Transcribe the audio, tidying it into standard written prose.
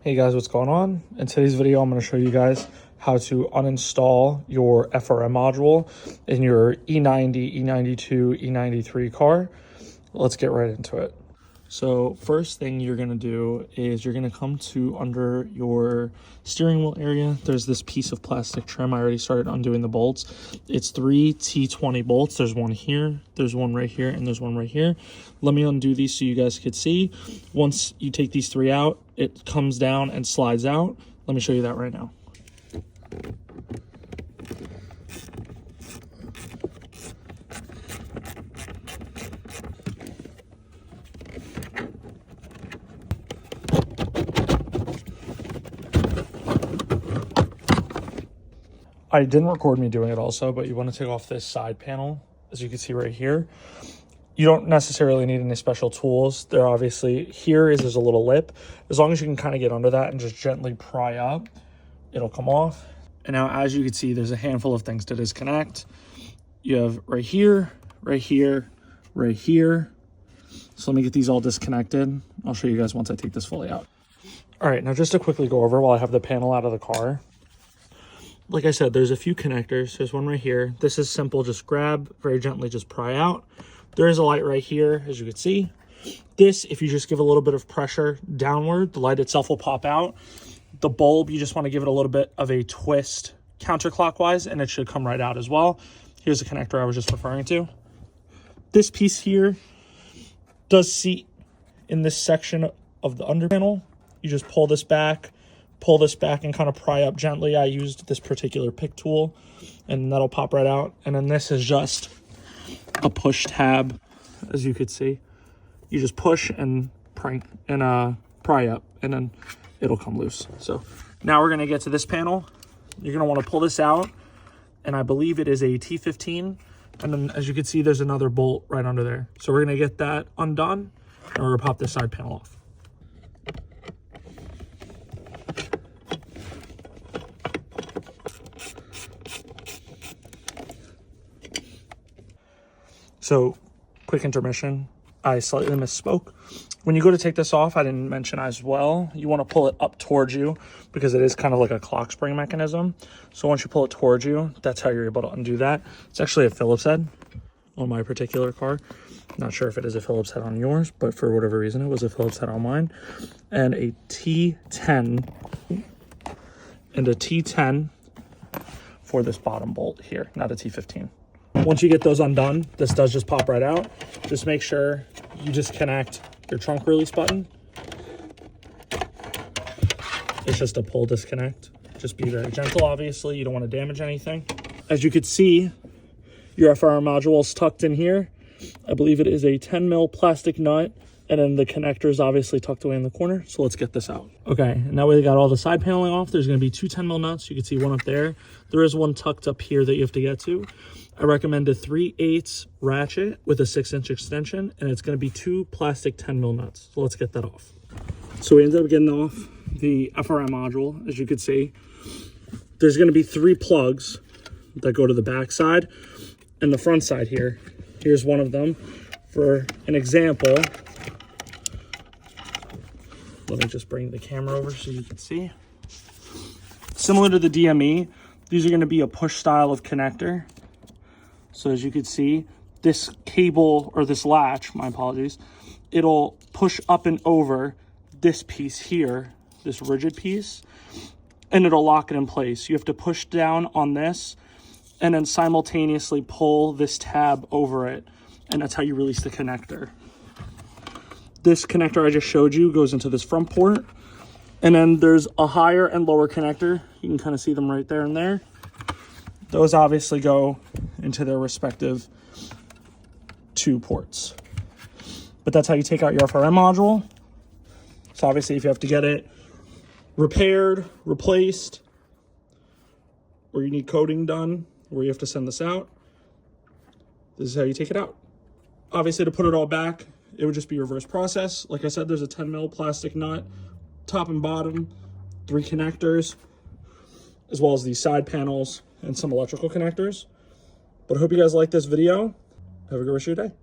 Hey guys, what's going on? In today's video, I'm going to show you guys how to uninstall your FRM module in your E90, E92, E93 car. Let's get right into it. So first thing you're going to do is you're going to come to under your steering wheel area. There's this piece of plastic trim. I already started undoing the bolts. It's 3 T20 bolts. There's one here, there's one right here, and there's one right here. Let me undo these so you guys could see. Once you take these 3 out, it comes down and slides out. Let me show you that right now. I didn't record me doing it also, but you want to take off this side panel, as you can see right here. You don't necessarily need any special tools. There obviously, there's a little lip. As long as you can kind of get under that and just gently pry up, it'll come off. And now as you can see, there's a handful of things to disconnect. You have right here, right here, right here. So let me get these all disconnected. I'll show you guys once I take this fully out. All right, now just to quickly go over while I have the panel out of the car. Like I said, there's a few connectors. There's one right here. This is simple, just grab, very gently, just pry out. There is a light right here, as you can see. This, if you just give a little bit of pressure downward, the light itself will pop out. The bulb, you just want to give it a little bit of a twist counterclockwise, and it should come right out as well. Here's the connector I was just referring to. This piece here does seat in this section of the under panel. You just pull this back and kind of pry up gently. I used this particular pick tool and that'll pop right out. And then this is just a push tab, as you could see. You just push and pry up and then it'll come loose. So now we're gonna get to this panel. You're gonna wanna pull this out, and I believe it is a T15. And then as you can see, there's another bolt right under there. So we're gonna get that undone and we're gonna pop this side panel off. So, quick intermission. I slightly misspoke. When you go to take this off, I didn't mention as well, you want to pull it up towards you because it is kind of like a clock spring mechanism. So once you pull it towards you, that's how you're able to undo that. It's actually a Phillips head on my particular car. Not sure if it is a Phillips head on yours, but for whatever reason, it was a Phillips head on mine. And a T10 for this bottom bolt here, not a T15. Once you get those undone, this does just pop right out. Just make sure you disconnect your trunk release button. It's just a pull disconnect. Just be very gentle, obviously. You don't want to damage anything. As you can see, your FRM module is tucked in here. I believe it is a 10 mil plastic nut, and then the connector is obviously tucked away in the corner. So let's get this out. Okay, and now we got all the side paneling off. There's going to be 2 10 mil nuts. You can see one up there. There is one tucked up here that you have to get to. I recommend a 3/8 ratchet with a 6-inch extension, and it's going to be 2 plastic 10 mil nuts. So let's get that off. So we ended up getting off the FRM module. As you can see, there's going to be 3 plugs that go to the back side and the front side here. Here's one of them. For an example, let me just bring the camera over so you can see. Similar to the DME, these are going to be a push style of connector. So as you can see, this cable, or this latch, my apologies, it'll push up and over this piece here, this rigid piece, and it'll lock it in place. You have to push down on this and then simultaneously pull this tab over it, and that's how you release the connector. This connector I just showed you goes into this front port, and then there's a higher and lower connector. You can kind of see them right there and there. Those obviously go into their respective 2 ports. But that's how you take out your FRM module. So obviously if you have to get it repaired, replaced, or you need coating done, or you have to send this out, this is how you take it out. Obviously to put it all back, it would just be a reverse process. Like I said, there's a 10 mil plastic nut, top and bottom, 3 connectors, as well as these side panels and some electrical connectors. But I hope you guys like this video. Have a good rest of your day.